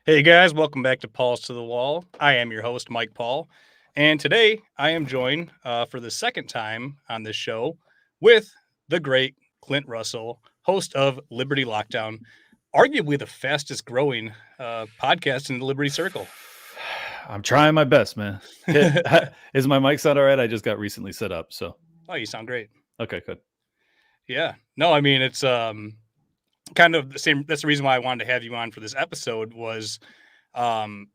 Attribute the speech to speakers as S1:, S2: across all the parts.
S1: Hey guys, welcome back to Paul's to the Wall. I am your host, Mike Paul, and today I am joined for the second time on this show with the great Clint Russell, host of Liberty Lockdown, arguably the fastest growing podcast in the Liberty Circle.
S2: I'm trying my best, man. Is my mic sound all right? I just got recently set up, so.
S1: Oh, you sound great.
S2: Okay, good.
S1: Yeah. No, I mean, it's kind of the same. That's the reason why I wanted to have you on for this episode was um,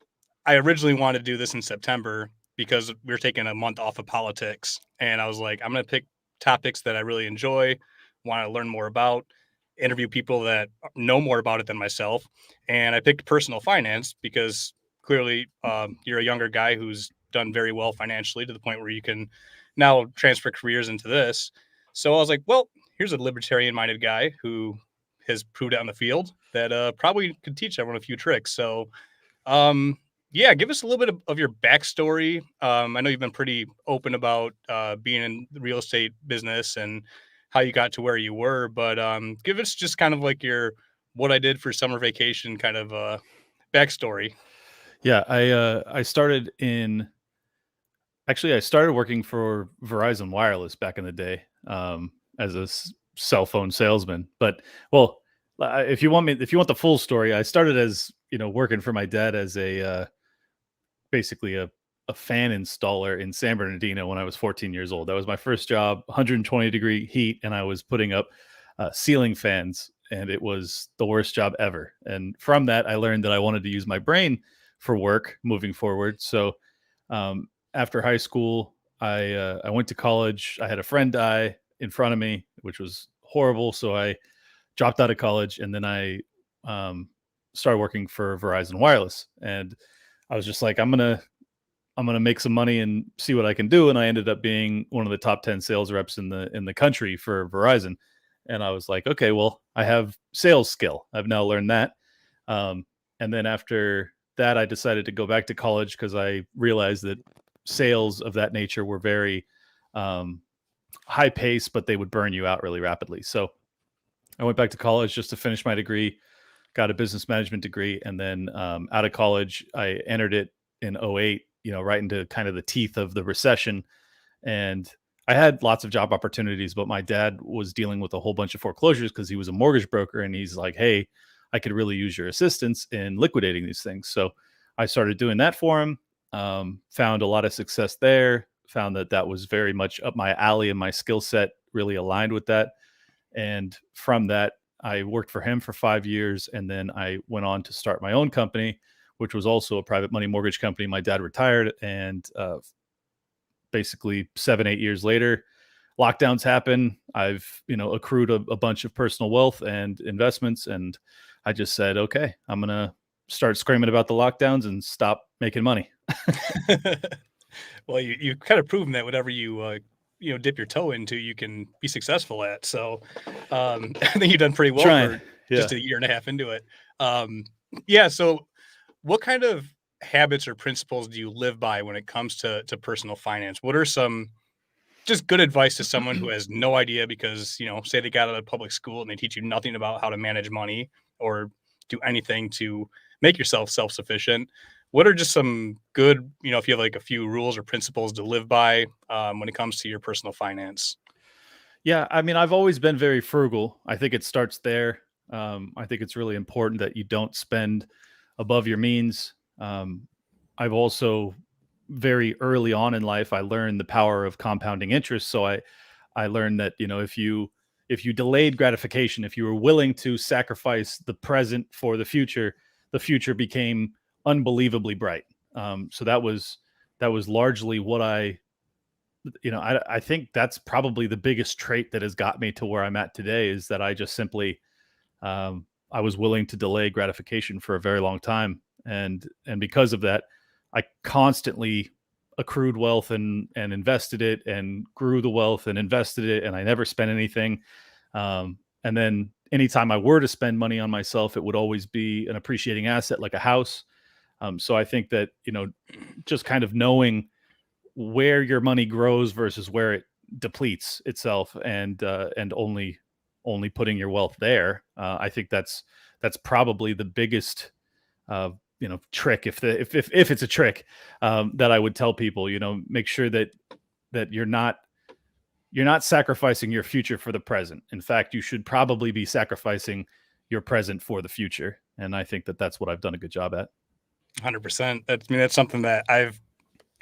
S1: I originally wanted to do this in September because we were taking a month off of politics. And I was like, I'm going to pick topics that I really enjoy, want to learn more about, interview people that know more about it than myself. And I picked personal finance because clearly you're a younger guy who's done very well financially to the point where you can now transfer careers into this. So I was like, well, here's a libertarian minded guy who has proved it on the field that probably could teach everyone a few tricks. So yeah, give us a little bit of your backstory. I know you've been pretty open about being in the real estate business and how you got to where you were, but give us just kind of like your what I did for summer vacation kind of backstory.
S2: Yeah, I started I started working for Verizon Wireless back in the day, as a cell phone salesman. But well, if you want the full story, I started as working for my dad as basically a fan installer in San Bernardino when I was 14 years old. That was my first job, 120-degree heat, and I was putting up ceiling fans, and it was the worst job ever. And from that, I learned that I wanted to use my brain for work moving forward. So after high school, I went to college. I had a friend die in front of me, which was horrible. So I dropped out of college, and then I um, started working for Verizon Wireless. And I was just like, I'm gonna make some money and see what I can do. And I ended up being one of the top 10 sales reps in the country for Verizon. And I was like, okay, well, I have sales skill. I've now learned that. Um, and then after that, I decided to go back to college because I realized that sales of that nature were very um, high pace, but they would burn you out really rapidly. So I went back to college just to finish my degree, got a business management degree, and then out of college, I entered it in '08, right into kind of the teeth of the recession. And I had lots of job opportunities, but my dad was dealing with a whole bunch of foreclosures because he was a mortgage broker. And he's like, hey, I could really use your assistance in liquidating these things. So I started doing that for him, found a lot of success there, found that that was very much up my alley and my skill set really aligned with that. And from that, I worked for him for 5 years. And then I went on to start my own company, which was also a private money mortgage company. My dad retired, and basically 7, 8 years later, lockdowns happen. I've accrued a bunch of personal wealth and investments, and I just said, okay, I'm gonna start screaming about the lockdowns and stop making money.
S1: Well, you kind of proven that whatever you dip your toe into, you can be successful at. So I think you've done pretty well
S2: Trying,
S1: for
S2: yeah.
S1: just a year and a half into it. Yeah. So what kind of habits or principles do you live by when it comes to personal finance? What are some just good advice to someone who has no idea because, say they got out of public school and they teach you nothing about how to manage money or do anything to make yourself self-sufficient? What are just some good, if you have like a few rules or principles to live by when it comes to your personal finance?
S2: Yeah, I mean, I've always been very frugal. I think it starts there. I think it's really important that you don't spend above your means. I've also very early on in life, I learned the power of compounding interest. So I learned that if you delayed gratification, if you were willing to sacrifice the present for the future became unbelievably bright. So that was largely what I think that's probably the biggest trait that has got me to where I'm at today, is that I just simply I was willing to delay gratification for a very long time, and because of that, I constantly accrued wealth and invested it, and grew the wealth and invested it, and I never spent anything. And then anytime I were to spend money on myself, it would always be an appreciating asset like a house. So I think that just kind of knowing where your money grows versus where it depletes itself, and only putting your wealth there. I think that's probably the biggest trick, if it's a trick, that I would tell people, make sure that you're not sacrificing your future for the present. In fact, you should probably be sacrificing your present for the future. And I think that that's what I've done a good job at.
S1: 100%. That's something that I've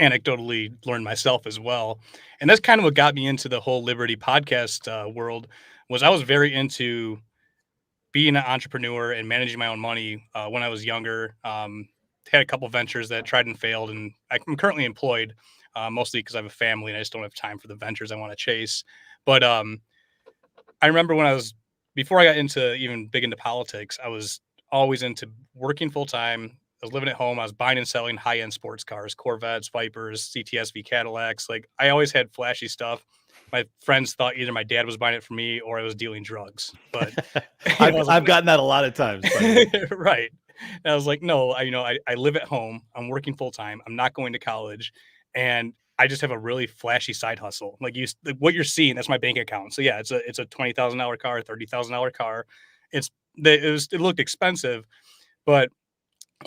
S1: anecdotally learned myself as well. And that's kind of what got me into the whole Liberty podcast world. Was I was very into being an entrepreneur and managing my own money when I was younger. Had a couple ventures that tried and failed, and I'm currently employed mostly because I have a family and I just don't have time for the ventures I want to chase. But I remember before I got even big into politics, I was always into working full time. I was living at home. I was buying and selling high end sports cars, Corvettes, Vipers, CTSV Cadillacs. Like, I always had flashy stuff. My friends thought either my dad was buying it for me or I was dealing drugs. But
S2: I've gotten that a lot of times.
S1: Right. And I was like, no, I live at home. I'm working full time. I'm not going to college, and I just have a really flashy side hustle. Like what you're seeing, that's my bank account. So yeah, it's a $20,000 car, $30,000 car. It looked expensive, but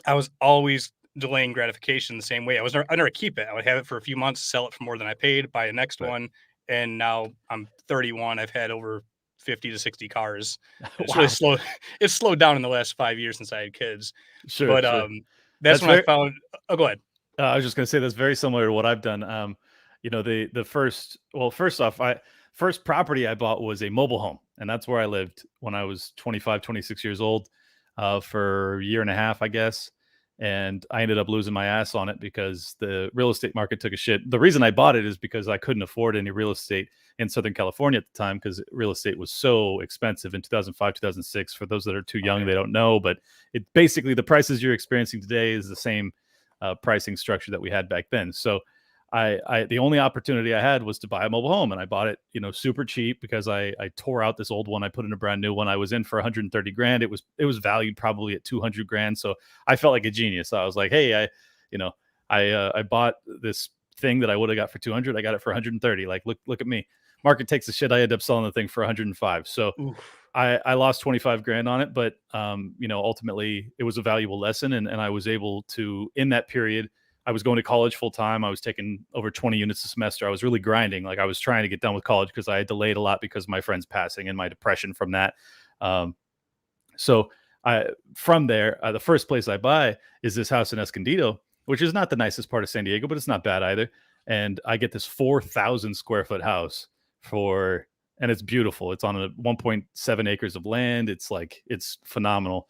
S1: I was always delaying gratification the same way. I never keep it. I would have it for a few months, sell it for more than I paid, buy a next one. And now I'm 31. I've had over 50 to 60 cars. It's really slow. It's slowed down in the last 5 years since I had kids.
S2: Sure.
S1: But that's when I found. Oh, go ahead.
S2: I was just going to say that's very similar to what I've done. First off, first property I bought was a mobile home, and that's where I lived when I was 25, 26 years old, for a year and a half, I guess. And I ended up losing my ass on it because the real estate market took a shit. The reason I bought it is because I couldn't afford any real estate in Southern California at the time, because real estate was so expensive in 2005, 2006. For those that are too young, they don't know, but it basically, the prices you're experiencing today is the same pricing structure that we had back then. So the only opportunity I had was to buy a mobile home, and I bought it, super cheap because I tore out this old one. I put in a brand new one. I was in for 130 grand. It was valued probably at 200 grand. So I felt like a genius. I was like, hey, I bought this thing that I would have got for 200. I got it for 130. Like, look at me. Market takes the shit. I end up selling the thing for 105. So I lost 25 grand on it, but ultimately it was a valuable lesson. And I was able to, in that period, I was going to college full time. I was taking over 20 units a semester. I was really grinding. Like, I was trying to get done with college because I had delayed a lot because of my friend's passing and my depression from that. From there, the first place I buy is this house in Escondido, which is not the nicest part of San Diego, but it's not bad either. And I get this 4,000 square foot house and it's beautiful. It's on 1.7 acres of land. It's phenomenal,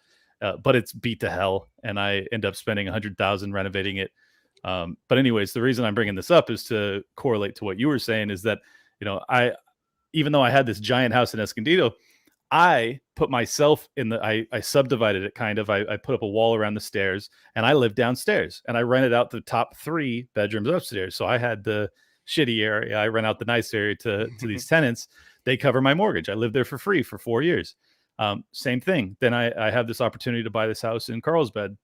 S2: but it's beat to hell. And I end up spending $100,000 renovating it. But anyways, the reason I'm bringing this up is to correlate to what you were saying, is that, even though I had this giant house in Escondido, I put myself I subdivided it kind of. I put up a wall around the stairs, and I lived downstairs, and I rented out the top 3 bedrooms upstairs. So I had the shitty area. I rent out the nice area to these tenants. They cover my mortgage. I lived there for free for 4 years. Same thing. Then I have this opportunity to buy this house in Carlsbad.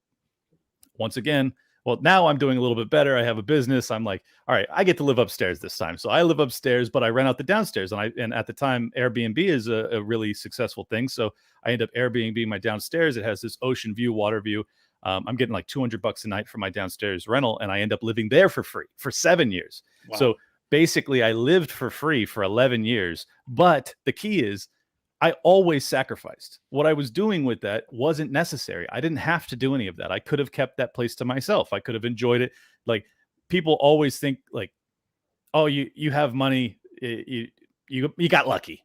S2: Once again, well, now I'm doing a little bit better. I have a business. I'm like, all right, I get to live upstairs this time. So I live upstairs, but I rent out the downstairs. And at the time, Airbnb is a really successful thing. So I end up Airbnb my downstairs. It has this ocean view, water view. I'm getting like $200 a night for my downstairs rental, and I end up living there for free for 7 years. Wow. So basically, I lived for free for 11 years. But the key is, I always sacrificed. What I was doing with that wasn't necessary. I didn't have to do any of that. I could have kept that place to myself. I could have enjoyed it. Like, people always think like, oh, you have money, you got lucky.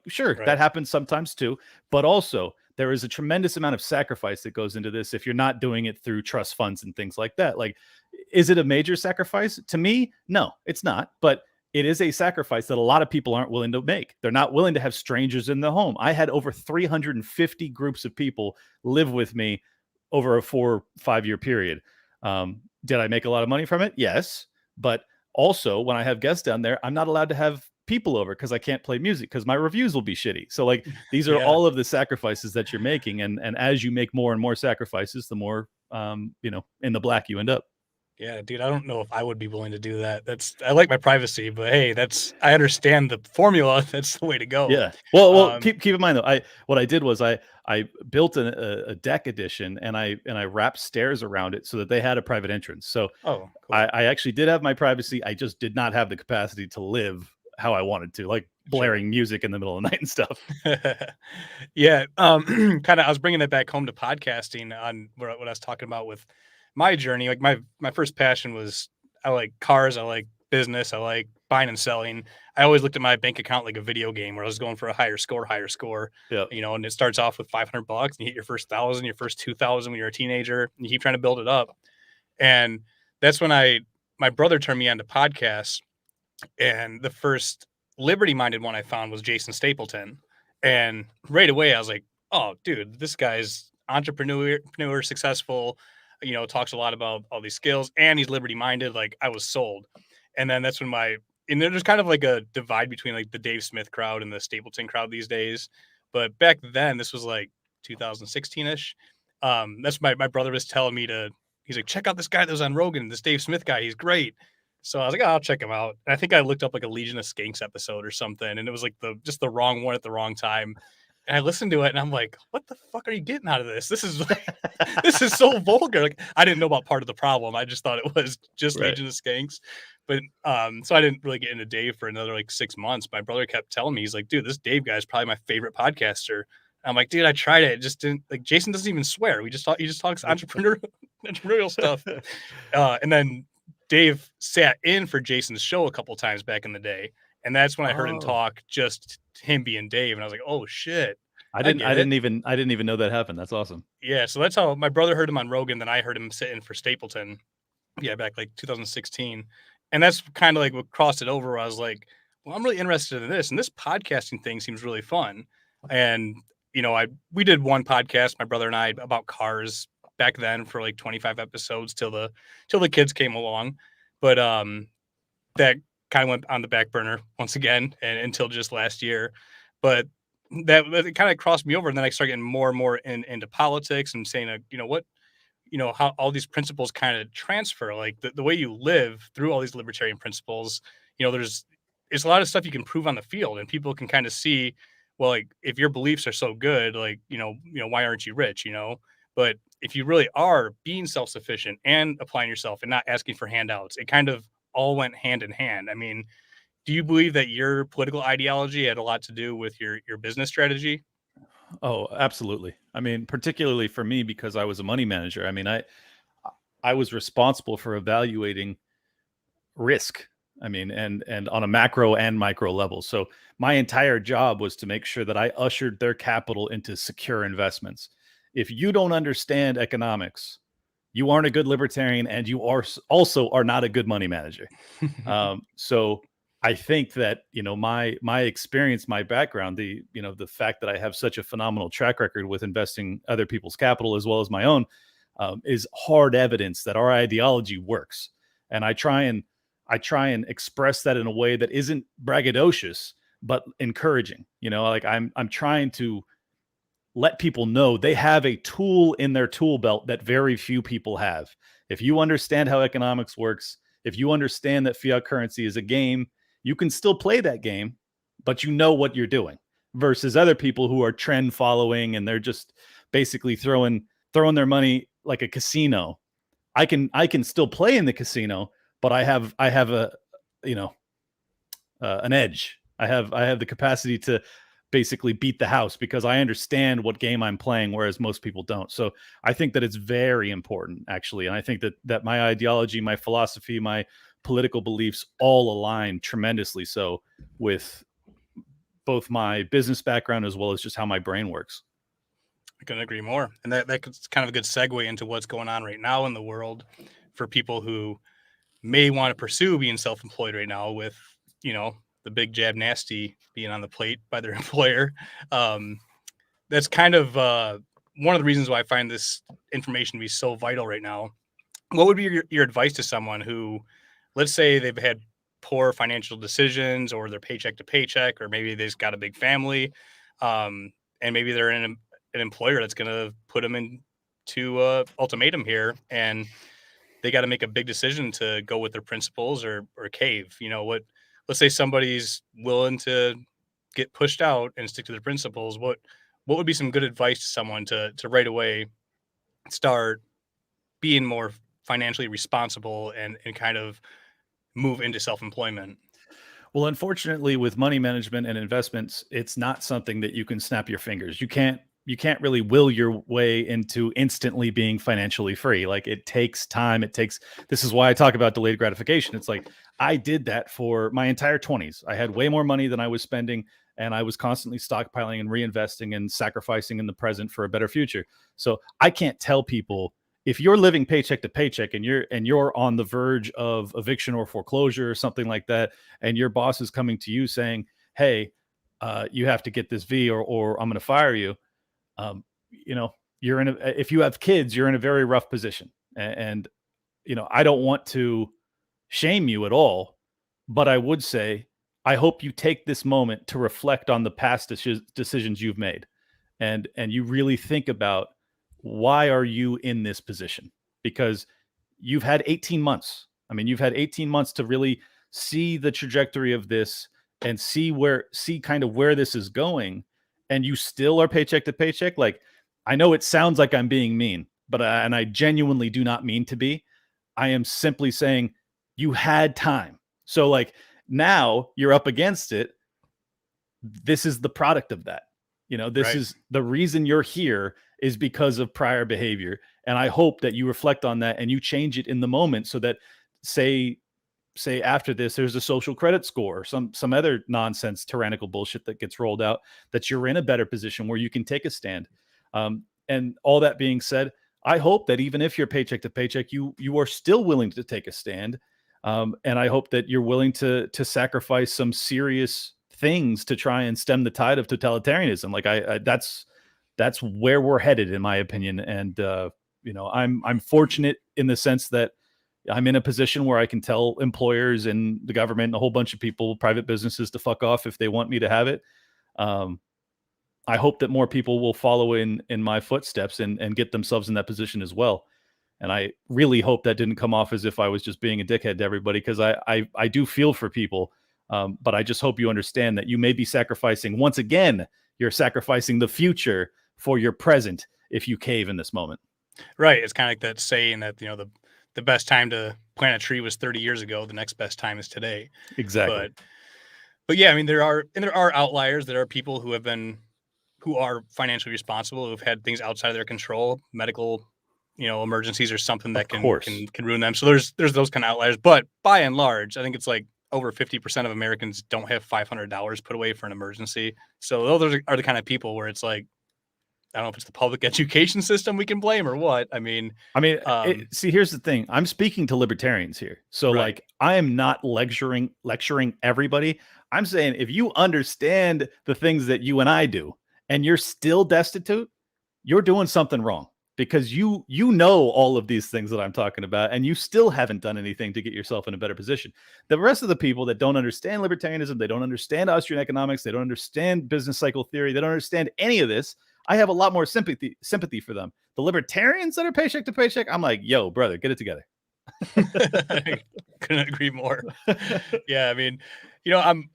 S2: Sure, right. That happens sometimes too. But also, there is a tremendous amount of sacrifice that goes into this if you're not doing it through trust funds and things like that. Like, is it a major sacrifice? To me, no, it's not. But it is a sacrifice that a lot of people aren't willing to make. They're not willing to have strangers in the home. I had over 350 groups of people live with me over a 4 or 5 year period. Did I make a lot of money from it? Yes. But also, when I have guests down there, I'm not allowed to have people over because I can't play music because my reviews will be shitty. So like, these are all of the sacrifices that you're making. And as you make more and more sacrifices, the more, in the black you end up.
S1: Yeah, dude, I don't know if I would be willing to do that. I like my privacy, but hey, I understand the formula. That's the way to go.
S2: Yeah. Well,
S1: Um,
S2: keep in mind though, what I did was I built a deck edition and I wrapped stairs around it so that they had a private entrance. So
S1: oh, cool.
S2: I actually did have my privacy. I just did not have the capacity to live how I wanted to, like
S1: Sure.
S2: blaring music in the middle of the night and stuff.
S1: Yeah, kinda I was bringing that back home to podcasting on what I was talking about with my journey, like, my first passion was I like cars, I like business, I like buying and selling. I always looked at my bank account like a video game where I was going for a higher score,
S2: Yep.
S1: and it starts off with $500, and you hit your first 1,000, your first 2,000 when you're a teenager, and you keep trying to build it up, and that's when my brother turned me on to podcasts, and the first liberty-minded one I found was Jason Stapleton, and right away I was like, "Oh, dude, this guy's entrepreneur, successful, talks a lot about all these skills, and he's liberty-minded." Like I was sold, and then that's when and there's kind of like a divide between like the Dave Smith crowd and the Stapleton crowd these days, but back then this was like 2016 ish. That's my brother was telling me to. He's like, check out this guy that was on Rogan, this Dave Smith guy. He's great. So I was like, "Oh, I'll check him out." And I think I looked up like a Legion of Skanks episode or something, and it was like just the wrong one at the wrong time. And I listened to it, and I'm like, "What the fuck are you getting out of this? This is like, this is so vulgar." Like I didn't know about part of the problem. I just thought it was just
S2: Right.
S1: Legion of Skanks. But so I didn't really get into Dave for another like 6 months. My brother kept telling me, he's like, "Dude, this Dave guy is probably my favorite podcaster." I'm like, "Dude, I tried it. It just didn't like Jason doesn't even swear. He just talks entrepreneurial stuff." And then Dave sat in for Jason's show a couple times back in the day, and that's when I heard him
S2: Oh,
S1: talk, just him being Dave, and I was like, "Oh shit,
S2: I
S1: I
S2: didn't
S1: get it."
S2: I didn't even know that happened. That's awesome.
S1: Yeah, so that's how my brother heard him on Rogan, then I heard him sit in for Stapleton. Yeah, back like 2016, and that's kind of like what crossed it over. Where I was like, "Well, I'm really interested in this, and this podcasting thing seems really fun." And I we did one podcast, my brother and I, about cars back then for like 25 episodes till the kids came along, but that kind of went on the back burner once again, and until just last year. But that kind of crossed me over, and then I started getting more and more into politics and saying, what how all these principles kind of transfer, like the way you live through all these libertarian principles. There's a lot of stuff you can prove on the field, and people can kind of see, well, like if your beliefs are so good, like why aren't you rich, but if you really are being self-sufficient and applying yourself and not asking for handouts, it kind of all went hand in hand. I mean, do you believe that your political ideology had a lot to do with your business strategy?
S2: Oh, absolutely. I mean, particularly for me because I was a money manager. I mean, I was responsible for evaluating risk. I mean, and on a macro and micro level. So my entire job was to make sure that I ushered their capital into secure investments. If you don't understand economics, you aren't a good libertarian, and you also are not a good money manager. So I think that my experience, my background, the fact that I have such a phenomenal track record with investing other people's capital as well as my own, is hard evidence that our ideology works. And I try and express that in a way that isn't braggadocious but encouraging. Like I'm trying to let people know they have a tool in their tool belt that very few people have. If you understand how economics works, if you understand that fiat currency is a game, you can still play that game, but you know what you're doing. Versus other people who are trend following and they're just basically throwing their money like a casino. I can still play in the casino, but I have a you know an edge. I have the capacity to basically beat the house because I understand what game I'm playing, whereas most people don't. So I think that it's very important, actually, and I think that my ideology, my philosophy, my political beliefs all align tremendously so with both my business background as well as just how my brain works.
S1: I couldn't agree more. And that's kind of a good segue into what's going on right now in the world for people who may want to pursue being self-employed right now with, the big jab nasty being on the plate by their employer. Um, that's kind of one of the reasons why I find this information to be so vital right now. What would be your advice to someone who, let's say they've had poor financial decisions or they're paycheck to paycheck, or maybe they've got a big family, and maybe they're in an employer that's going to put them into ultimatum here, and they got to make a big decision to go with their principles or cave. Let's say somebody's willing to get pushed out and stick to their principles. What would be some good advice to someone to right away start being more financially responsible and kind of move into self-employment?
S2: Well, unfortunately, with money management and investments, it's not something that you can snap your fingers. You can't really will your way into instantly being financially free. Like, it takes time. This is why I talk about delayed gratification. It's like, I did that for my entire 20s. I had way more money than I was spending, and I was constantly stockpiling and reinvesting and sacrificing in the present for a better future. So I can't tell people, if you're living paycheck to paycheck and you're on the verge of eviction or foreclosure or something like that, and your boss is coming to you saying, "Hey, you have to get this V, or I'm going to fire you." um, you know, if you have kids, you're in a very rough position. And I don't want to shame you at all, but I would say, I hope you take this moment to reflect on the past decisions you've made, and you really think about, why are you in this position? Because you've had 18 months. I mean, you've had 18 months to really see the trajectory of this, and see kind of where this is going, and you still are paycheck to paycheck. Like, I know it sounds like I'm being mean, but and I genuinely do not mean to be. I am simply saying, you had time. So, like, now you're up against it. This is the product of that. This
S1: Right.
S2: is the reason you're here, is because of prior behavior. And I hope that you reflect on that and you change it in the moment, so that, say after this there's a social credit score, or some other nonsense tyrannical bullshit that gets rolled out, that you're in a better position where you can take a stand. And all that being said, I hope that even if you're paycheck to paycheck, you are still willing to take a stand. And I hope that you're willing to sacrifice some serious things to try and stem the tide of totalitarianism. Like, that's where we're headed, in my opinion. And I'm fortunate in the sense that I'm in a position where I can tell employers and the government and a whole bunch of people, private businesses, to fuck off if they want me to have it. Um, I hope that more people will follow in my footsteps, and get themselves in that position as well. And I really hope that didn't come off as if I was just being a dickhead to everybody, because I do feel for people. But I just hope you understand that you may be sacrificing, once again, you're sacrificing the future for your present if you cave in this moment.
S1: Right. It's kind of like that saying that, the best time to plant a tree was 30 years ago. The next best time is today.
S2: Exactly.
S1: But, but yeah, I mean, there are outliers. There are people who are financially responsible, who've had things outside of their control, medical, emergencies or something
S2: Of
S1: that can
S2: course.
S1: can can ruin them. So there's those kind of outliers. But by and large, I think it's like over 50% of Americans don't have $500 put away for an emergency. So those are the kind of people where it's like, I don't know if it's the public education system we can blame or what. I mean,
S2: I mean,
S1: um,
S2: see, here's the thing. I'm speaking to libertarians here. So,
S1: right.
S2: like, I am not lecturing everybody. I'm saying, if you understand the things that you and I do, and you're still destitute, you're doing something wrong, because you know all of these things that I'm talking about, and you still haven't done anything to get yourself in a better position. The rest of the people that don't understand libertarianism, they don't understand Austrian economics, they don't understand business cycle theory, they don't understand any of this. I have a lot more sympathy for them. The libertarians that are paycheck to paycheck, I'm like, yo, brother, get it together.
S1: I couldn't agree more. Yeah, I mean,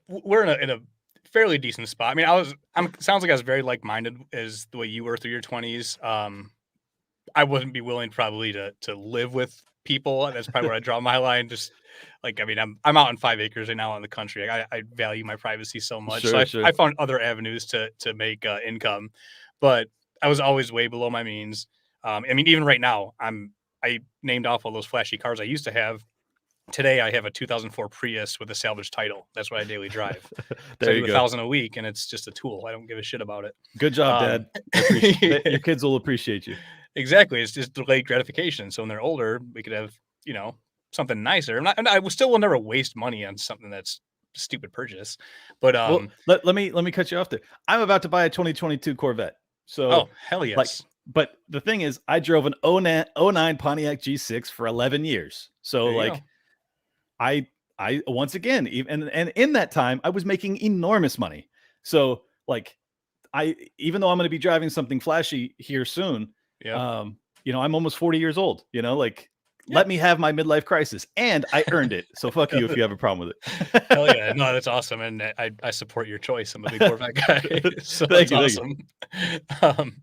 S1: we're in a fairly decent spot. I mean, I'm sounds like I was very like-minded as the way you were through your 20s. I wouldn't be willing probably to live with people. That's probably where I draw my line. Just like, I mean, I'm out in 5 acres right now in the country. I value my privacy so much, so
S2: Sure,
S1: I
S2: sure.
S1: found other avenues to make income, but I was always way below my means. I mean, even right now, I named off all those flashy cars I used to have. Today, I have a 2004 Prius with a salvage title. That's what I daily drive. So I
S2: There
S1: do
S2: you
S1: a
S2: go.
S1: thousand a week, and it's just a tool. I don't give a shit about it.
S2: Good job,
S1: Um,
S2: Dad. I appreciate your kids will appreciate you.
S1: exactly. It's just delayed gratification. So when they're older, we could have, you know, something nicer. And I still will never waste money on something that's a stupid purchase. But
S2: Well, let me cut you off there. I'm about to buy a 2022 Corvette. So,
S1: oh hell
S2: like,
S1: yes,
S2: but the thing is, I drove an '09 Pontiac G6 for 11 years. So,
S1: there you
S2: like,
S1: go.
S2: I once again, even and in that time, I was making enormous money. So, like, even though I'm going to be driving something flashy here soon,
S1: Yep.
S2: I'm almost 40 years old. Like,
S1: Yeah.
S2: Let me have my midlife crisis, and I earned it. So fuck you if you have a problem with
S1: Hell
S2: it.
S1: yeah. No, that's awesome. And I support your choice. I'm a big Corvette guy. So
S2: Thank
S1: it's
S2: you, thank you.
S1: awesome. Um,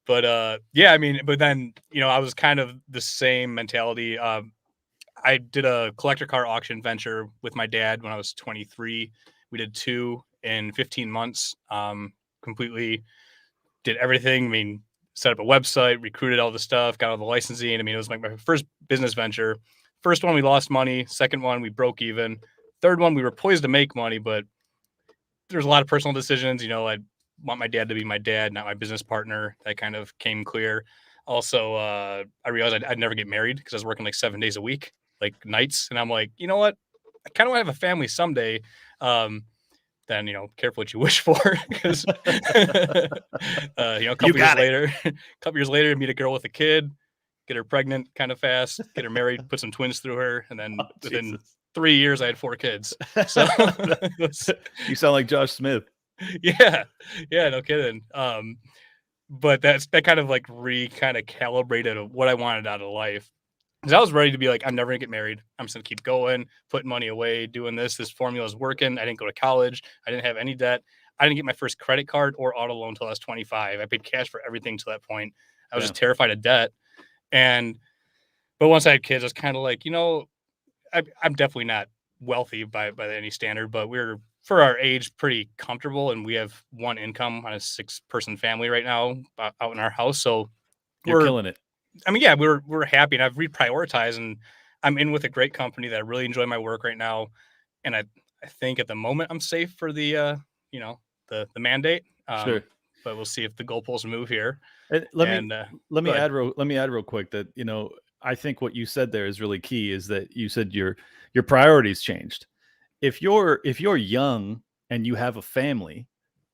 S1: but yeah, I mean, but then, I was kind of the same mentality. I did a collector car auction venture with my dad when I was 23. We did two in 15 months. Completely did everything. I mean, set up a website, recruited all the stuff, got all the licensing. I mean, it was like my first business venture. First one, we lost money. Second one, we broke even. Third one, we were poised to make money, but there's a lot of personal decisions. I want my dad to be my dad, not my business partner. That kind of came clear. Also, I realized I'd never get married because I was working like 7 days a week, like nights. And I'm like, you know what? I kind of want to have a family someday. Then careful what you wish for, because a
S2: You
S1: couple years
S2: got it.
S1: later, meet a girl with a kid, get her pregnant kind of fast, get her married, put some twins through her, and then within
S2: Jesus.
S1: 3 years I had 4 kids. So
S2: You sound like Josh Smith.
S1: yeah, no kidding. But that kind of like kind of calibrated what I wanted out of life. Because I was ready to be like, I'm never gonna get married. I'm just gonna keep going, putting money away, doing this. This formula is working. I didn't go to college. I didn't have any debt. I didn't get my first credit card or auto loan until I was 25. I paid cash for everything to that point. I was just terrified of debt. But once I had kids, I was kind of like, I'm definitely not wealthy by any standard, but we're, for our age, pretty comfortable, and we have one income on a 6-person family right now out in our house. So
S2: You're
S1: we're
S2: killing it.
S1: I mean, yeah, we're happy, and I've reprioritized, and I'm in with a great company that I really enjoy my work right now, and I think at the moment I'm safe for the mandate,
S2: Sure.
S1: but we'll see if the goalposts move here.
S2: And
S1: And
S2: let
S1: go
S2: me
S1: ahead.
S2: add real quick that I think what you said there is really key. Is that you said your priorities changed. If you're young and you have a family,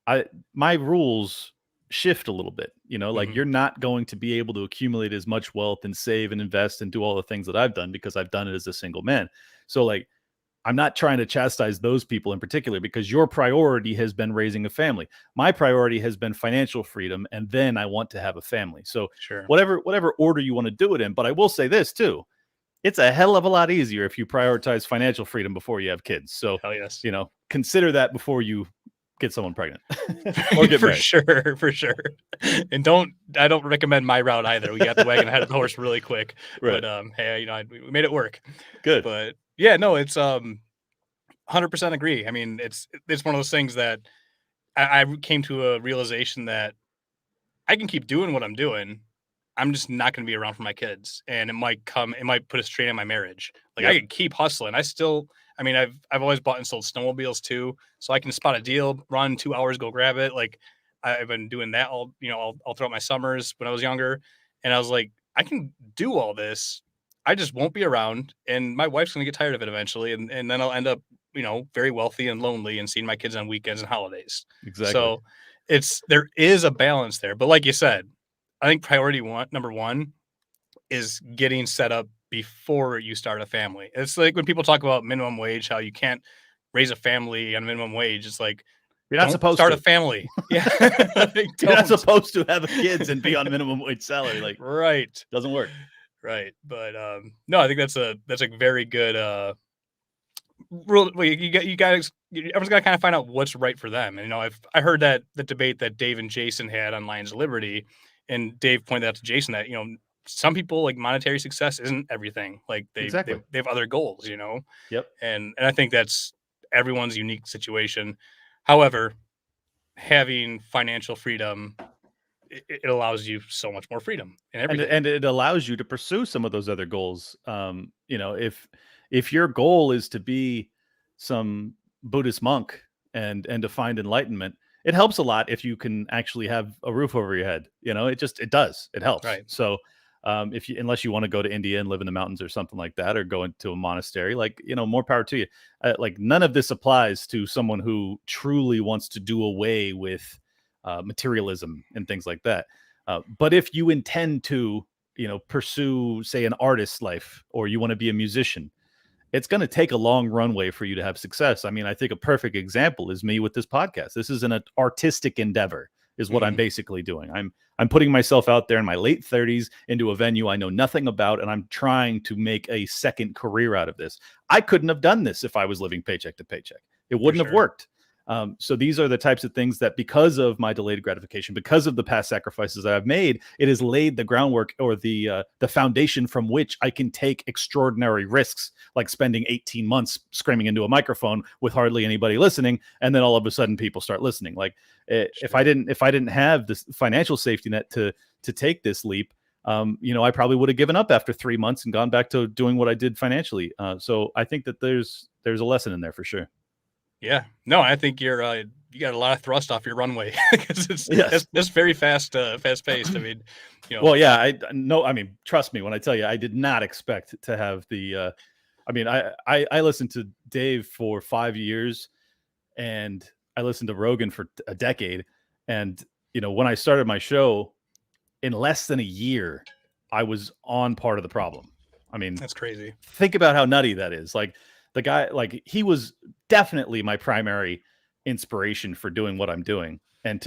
S2: I my rules shift a little bit. Like,
S1: Hmm.
S2: you're not going to be able to accumulate as much wealth and save and invest and do all the things that I've done because I've done it as a single man. So, like, I'm not trying to chastise those people in particular, because your priority has been raising a family. My priority has been financial freedom, and then I want to have a family. So
S1: Sure.
S2: whatever order you want to do it in. But I will say this too: it's a hell of a lot easier if you prioritize financial freedom before you have kids. So,
S1: Hell yes.
S2: consider that before you get someone pregnant or get
S1: For
S2: married.
S1: sure, for sure. And I don't recommend my route either. We got the wagon ahead of the horse really quick,
S2: Right.
S1: but hey, we made it work.
S2: Good.
S1: But yeah, no, it's 100% agree. I mean, it's one of those things that I came to a realization that I can keep doing what I'm doing. I'm just not going to be around for my kids, and it might put a strain on my marriage. Like, I
S2: Yep.
S1: could keep hustling. I mean, I've always bought and sold snowmobiles too, so I can spot a deal, run 2 hours, go grab it. Like, I've been doing that all throughout my summers when I was younger, and I was like, I can do all this. I just won't be around, and my wife's going to get tired of it eventually, and then I'll end up, very wealthy and lonely and seeing my kids on weekends and holidays.
S2: Exactly.
S1: So there is a balance there, but like you said, I think number one is getting set up before you start a family. It's like when people talk about minimum wage, how you can't raise a family on minimum wage. It's like,
S2: You're not
S1: don't
S2: supposed
S1: start a
S2: to.
S1: family. Yeah. Like,
S2: You're not
S1: don't.
S2: supposed to have kids and be on minimum wage salary. Like,
S1: Right.
S2: doesn't work.
S1: Right. But no, I think that's a very good rule. Well, you guys, everyone's got to kind of find out what's right for them. And I heard that the debate that Dave and Jason had on Lions of Liberty, and Dave pointed out to Jason that some people, like, monetary success isn't everything. Like,
S2: Exactly.
S1: they have other goals,
S2: Yep.
S1: and I think that's everyone's unique situation. However, having financial freedom, it allows you so much more freedom in everything.
S2: And it allows you to pursue some of those other goals. If your goal is to be some Buddhist monk and to find enlightenment, it helps a lot if you can actually have a roof over your head. It helps.
S1: Right.
S2: So, if you unless you want to go to India and live in the mountains or something like that, or go into a monastery, like, more power to you. Like, none of this applies to someone who truly wants to do away with materialism and things like that. But if you intend to, pursue, say, an artist's life, or you want to be a musician, it's going to take a long runway for you to have success. I mean, I think a perfect example is me with this podcast. This is an artistic endeavor. is what I'm basically doing. I'm putting myself out there in my late 30s into a venue I know nothing about, and I'm trying to make a second career out of this. I couldn't have done this if I was living paycheck to paycheck. It
S1: For
S2: wouldn't have
S1: sure.
S2: worked. So these are the types of things that, because of my delayed gratification, because of the past sacrifices that I've made, it has laid the groundwork, or the foundation from which I can take extraordinary risks, like spending 18 months screaming into a microphone with hardly anybody listening, and then all of a sudden people start listening. Like, if I didn't have this financial safety net to take this leap, I probably would have given up after 3 months and gone back to doing what I did financially. So I think that there's a lesson in there for sure.
S1: Yeah. No, I think you got a lot of thrust off your runway because
S2: Yes.
S1: that's very fast paced. I mean,
S2: Well, yeah, I mean, trust me when I tell you, I did not expect to have the. I mean, I listened to Dave for 5 years, and I listened to Rogan for a decade, and when I started my show, in less than a year, I was on part of the problem. I mean,
S1: that's crazy.
S2: think about how nutty that is. Like, the guy, like, he was definitely my primary inspiration for doing what I'm doing, and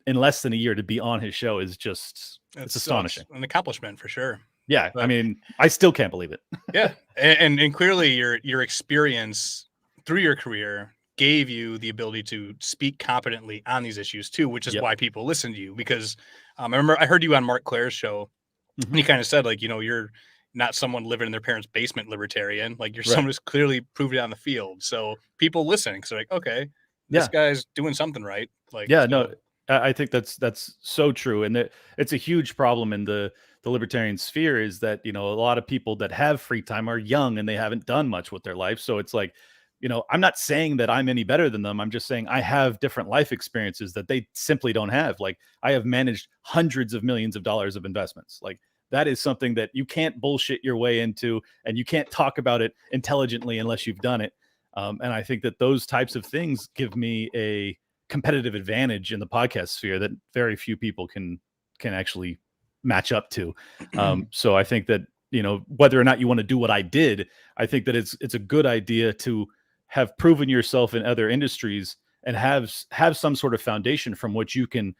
S2: in less than a year to be on his show is just, it's astonishing.
S1: It's an accomplishment for sure.
S2: Yeah,
S1: But,
S2: I mean, I still can't believe it.
S1: Yeah, and clearly your experience through your career gave you the ability to speak competently on these issues too, which is
S2: Yep.
S1: why people listen to you. Because I remember I heard you on Mark Claire's show, and he kind of said, like, you're not someone living in their parents' basement libertarian. Like, you're
S2: Right.
S1: someone who's clearly proved it on the field. So people listen because they're like, okay, this guy's doing something right. Like,
S2: Yeah,
S1: so,
S2: no, I think that's so true, and it's a huge problem in the libertarian sphere, is that a lot of people that have free time are young and they haven't done much with their life. So it's like, I'm not saying that I'm any better than them. I'm just saying I have different life experiences that they simply don't have. Like, I have managed hundreds of millions of dollars of investments. Like, that is something that you can't bullshit your way into, and you can't talk about it intelligently unless you've done it. And I think that those types of things give me a competitive advantage in the podcast sphere that very few people can actually match up to. So I think that, whether or not you want to do what I did, I think that it's a good idea to have proven yourself in other industries and have some sort of foundation from which you can,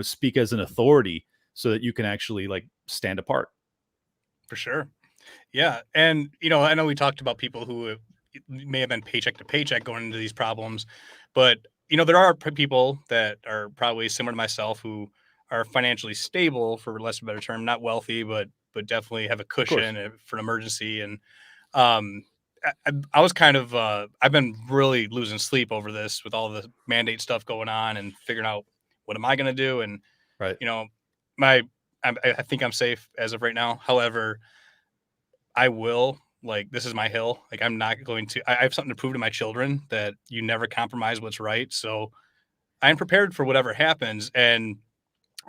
S2: speak as an authority, so that you can actually, like, stand apart.
S1: for sure. Yeah. And, I know we talked about people who may have been paycheck to paycheck going into these problems, but, there are people that are probably similar to myself who are financially stable, for less of a better term, not wealthy, but definitely have a cushion for an emergency. And I was kind of, I've been really losing sleep over this with all the mandate stuff going on and figuring out what am I going to do. And,
S2: Right.
S1: my, I think I'm safe as of right now. However, I will, like, this is my hill. Like, I'm not going to, I have something to prove to my children that you never compromise what's right. So I'm prepared for whatever happens. And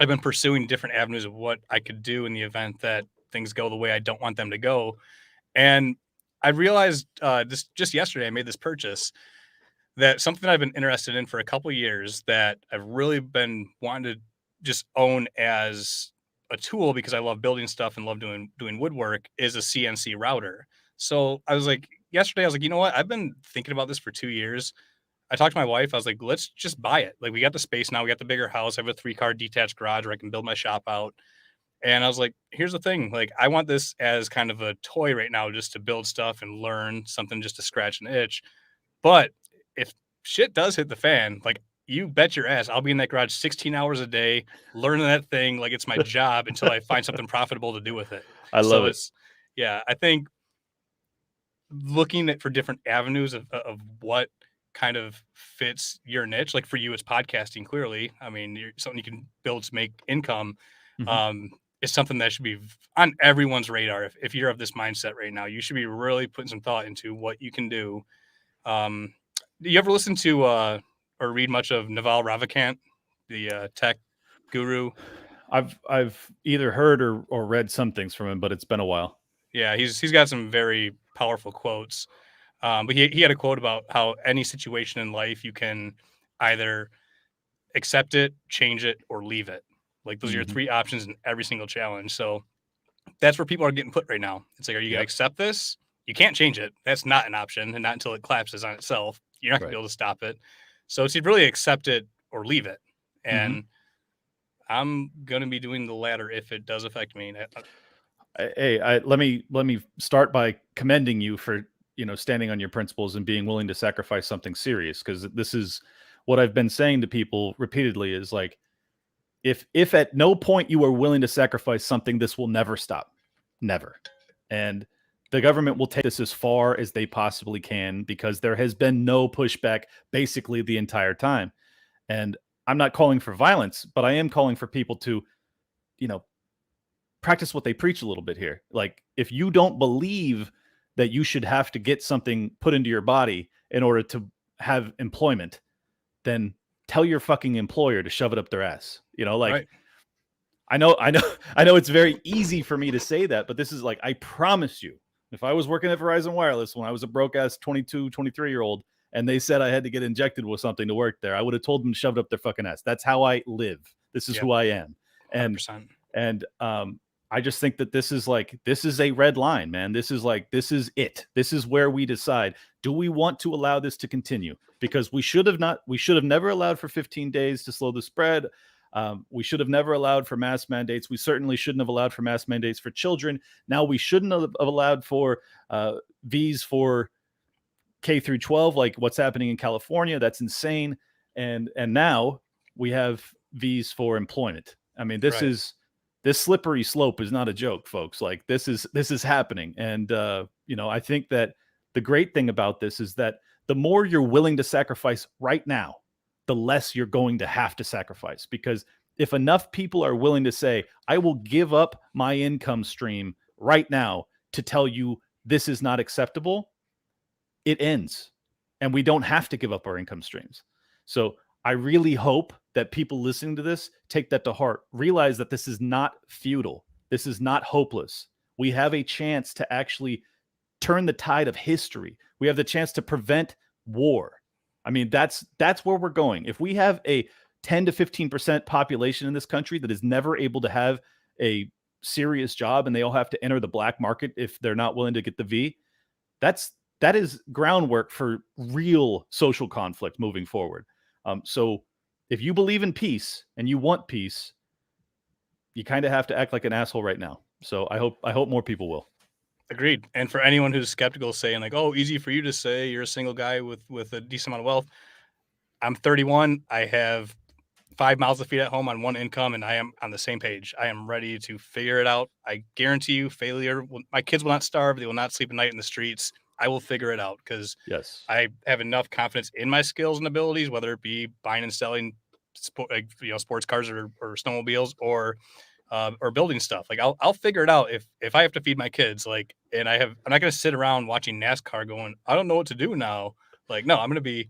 S1: I've been pursuing different avenues of what I could do in the event that things go the way I don't want them to go. And I realized this just yesterday, I made this purchase, that something I've been interested in for a couple of years that I've really been wanting to just own as a tool, because I love building stuff and love doing woodwork, is a CNC router. So I was like, yesterday, I was like, you know what? I've been thinking about this for 2 years. I talked to my wife. I was like, let's just buy it. Like, we got the space now. We got the bigger house. I have a 3-car detached garage where I can build my shop out. And I was like, here's the thing. Like, I want this as kind of a toy right now, just to build stuff and learn something, just to scratch an itch. But if shit does hit the fan, like, you bet your ass I'll be in that garage 16 hours a day learning that thing like it's my job until I find something profitable to do with it.
S2: I love
S1: So
S2: it.
S1: yeah, I think looking at for different avenues of what kind of fits your niche. Like, for you, it's podcasting. Clearly, I mean, you're something you can build to make income.
S2: Mhm.
S1: Is something that should be on everyone's radar. If you're of this mindset right now, you should be really putting some thought into what you can do. Do you ever listen to or read much of Naval Ravikant, the tech guru?
S2: I've either heard or read some things from him, but it's been a while.
S1: Yeah, he's got some very powerful quotes. But he had a quote about how any situation in life, you can either accept it, change it, or leave it. Like, those are your
S2: Mhm.
S1: 3 options in every single challenge. So that's where people are getting put right now. It's like, are you going to
S2: Yep.
S1: accept this? You can't change it. That's not an option, and not until it collapses on itself. You're not going to
S2: Right.
S1: be able to stop it. So it's really accept it or leave it.
S2: Mhm.
S1: And I'm going to be doing the latter if it does affect me.
S2: Hey, let me start by commending you for standing on your principles and being willing to sacrifice something serious, because this is what I've been saying to people repeatedly is like, if at no point you are willing to sacrifice something, this will never stop, never. And the government will take this as far as they possibly can, because there has been no pushback basically the entire time. And I'm not calling for violence, but I am calling for people to, you know, practice what they preach a little bit here. Like, if you don't believe that you should have to get something put into your body in order to have employment, then tell your fucking employer to shove it up their ass. Like,
S1: Right.
S2: I know, I know it's very easy for me to say that, but this is like, I promise you, if I was working at Verizon Wireless when I was a broke ass 22, 23-year-old, and they said I had to get injected with something to work there, I would have told them to shove it up their fucking ass. That's how I live. This is
S1: Yep.
S2: who I am. And
S1: 100%.
S2: I just think that this is a red line, man. This is it. This is where we decide, do we want to allow this to continue? Because we should have never allowed for 15 days to slow the spread. We should have never allowed for mask mandates. We certainly shouldn't have allowed for mask mandates for children. Now we shouldn't have allowed for V's for K through 12, like what's happening in California. That's insane. And now we have V's for employment. I mean,
S1: Right.
S2: this slippery slope is not a joke, folks. Like, this is happening. And I think that the great thing about this is that the more you're willing to sacrifice right now, the less you're going to have to sacrifice. Because if enough people are willing to say, I will give up my income stream right now to tell you this is not acceptable, it ends. And we don't have to give up our income streams. So I really hope that people listening to this take that to heart. Realize that this is not futile. This is not hopeless. We have a chance to actually turn the tide of history. We have the chance to prevent war. I mean, that's where we're going. If we have a 10 to 15% population in this country that is never able to have a serious job, and they all have to enter the black market if they're not willing to get the V, that is groundwork for real social conflict moving forward. So if you believe in peace and you want peace, you kind of have to act like an asshole right now. So I hope more people will.
S1: Agreed. And for anyone who's skeptical, saying like, "Oh, easy for you to say. You're a single guy with a decent amount of wealth." I'm 31. I have 5 mouths to feed at home on one income, and I am on the same page. I am ready to figure it out. I guarantee you, my kids will not starve. They will not sleep at night in the streets. I will figure it out, because
S2: Yes.
S1: I have enough confidence in my skills and abilities, whether it be buying and selling sports cars or snowmobiles, or building stuff. Like, I'll figure it out if I have to feed my kids. Like, and I'm not going to sit around watching NASCAR going, I don't know what to do now. Like, no, I'm going to be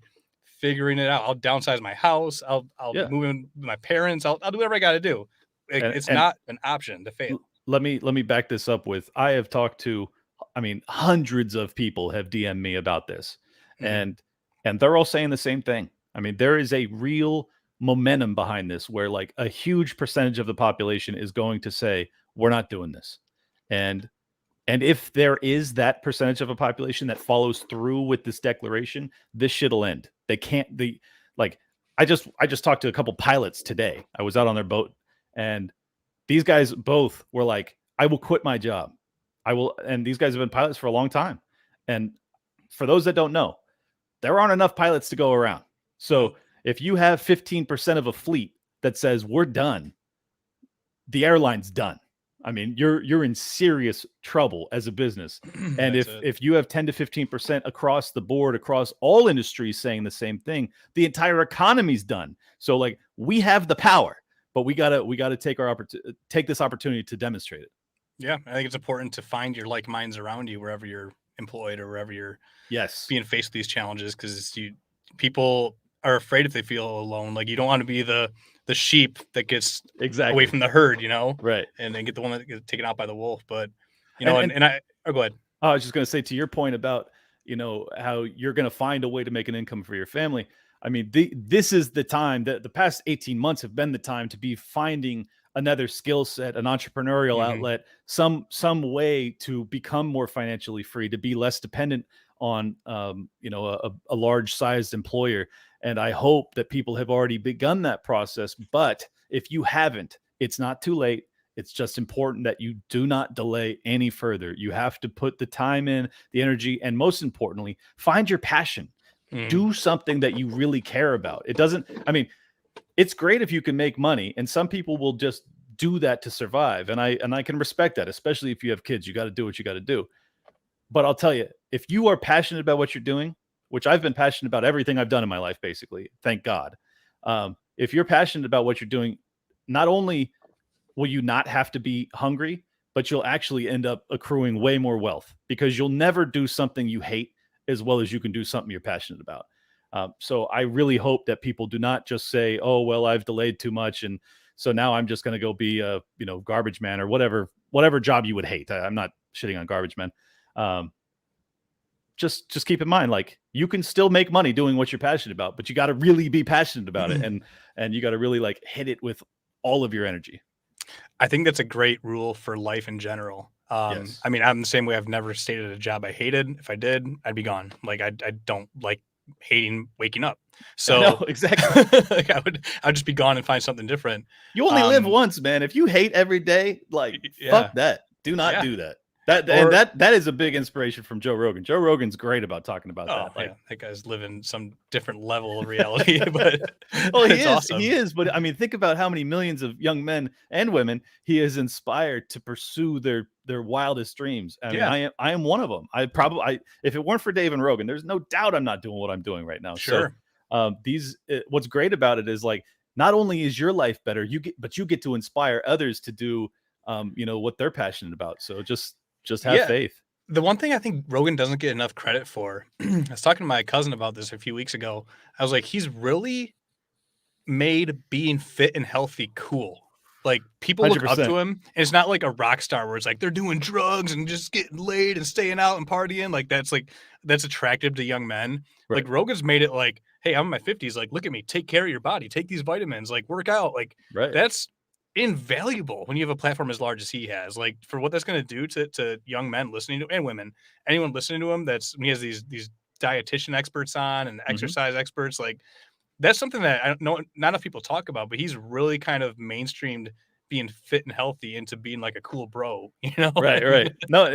S1: figuring it out. I'll downsize my house. I'll
S2: Yeah.
S1: move in with my parents. I'll do whatever I got to do. It's
S2: And
S1: not an option to fail.
S2: let me back this up with, I have talked to, I mean, hundreds of people have DM'd me about this,
S1: Mhm.
S2: and they're all saying the same thing. I mean, there is a real momentum behind this, where like a huge percentage of the population is going to say, we're not doing this. And if there is that percentage of a population that follows through with this declaration, this shit'll end. They can't, like, I just talked to a couple pilots today. I was out on their boat, and these guys both were like, I will quit my job. I will. And these guys have been pilots for a long time. And for those that don't know, there aren't enough pilots to go around. So
S1: Nope.
S2: if you have 15% of a fleet that says we're done, the airline's done. I mean, you're in serious trouble as a business. And
S1: That's it.
S2: if you have 10 to 15% across the board, across all industries saying the same thing, the entire economy's done. So like, we have the power, but we gotta take this opportunity to demonstrate it.
S1: Yeah, I think it's important to find your like minds around you wherever you're employed or wherever you're
S2: Yes,
S1: being faced with these challenges, because people are afraid if they feel alone. Like, you don't want to be the sheep that gets away
S2: exactly.
S1: from the herd, you know,
S2: Right.
S1: and then get the one that gets taken out by the wolf. But
S2: And and
S1: go ahead.
S2: I was just going to say, to your point about, how you're going to find a way to make an income for your family. I mean, this is the time that the past 18 months have been the time to be finding another skill set, an entrepreneurial
S1: Hmm.
S2: outlet, some way to become more financially free, to be less dependent on, a large sized employer. And I hope that people have already begun that process. But If you haven't, it's not too late. It's just important that you do not delay any further. You have to put the time in, the energy, and most importantly, find your passion. Do something that you really care about. It doesn't, I mean, it's great if you can make money, and some people will just do that to survive. And I can respect that, especially if you have kids. You got to do what you got to do. But I'll tell you, if you are passionate about what you're doing, which I've been passionate about everything I've done in my life, basically, thank God. If you're passionate about what you're doing, not only will you not have to be hungry, but you'll actually end up accruing way more wealth because you'll never do something you hate as well as you can do something you're passionate about. So I really hope that people do not just say, "Oh, well, I've delayed too much, and so now I'm just going to go be a garbage man or whatever job you would hate." I'm not shitting on garbage men. Just keep in mind, like, you can still make money doing what you're passionate about, but you got to really be passionate about it, and you got to really like hit it with all of your energy.
S1: I think that's a great rule for life in general.
S2: Yes.
S1: I mean, I'm the same way. I've never stated a job I hated. If I did, I'd be gone. Like I don't like hating waking up. So
S2: No, exactly.
S1: like I'd just be gone and find something different.
S2: You only live once, man. If you hate every day, like, fuck that. Do not do that. That is a big inspiration from Joe Rogan. Joe Rogan's great about talking about that. Like,
S1: yeah, that guy's living some different level of reality, but
S2: well, he is.
S1: awesome.
S2: He is. But I mean, think about how many millions of young men and women he has inspired to pursue their wildest dreams. I mean, I am one of them. If it weren't for Dave and Rogan, there's no doubt I'm not doing what I'm doing right now.
S1: Sure.
S2: So what's great about it is, like, not only is your life better, but you get to inspire others to do what they're passionate about. So just have faith.
S1: The one thing I think Rogan doesn't get enough credit for, I was talking to my cousin about this a few weeks ago. I was like, he's really made being fit and healthy cool. Like, people look
S2: 100%.
S1: up to him, and it's not like a rock star where it's like they're doing drugs and just getting laid and staying out and partying. Like, that's attractive to young men.
S2: Right.
S1: Like, Rogan's made it like, hey, I'm in my 50s. Like, look at me, take care of your body, take these vitamins, like, work out. Like, that's invaluable when you have a platform as large as he has. Like, for what that's going to do to young men listening to, and women, anyone listening to him, that's when he has these dietitian experts on and exercise experts. Like, that's something that I don't know, not enough people talk about, but he's really kind of mainstreamed being fit and healthy into being like a cool bro,
S2: Right. No,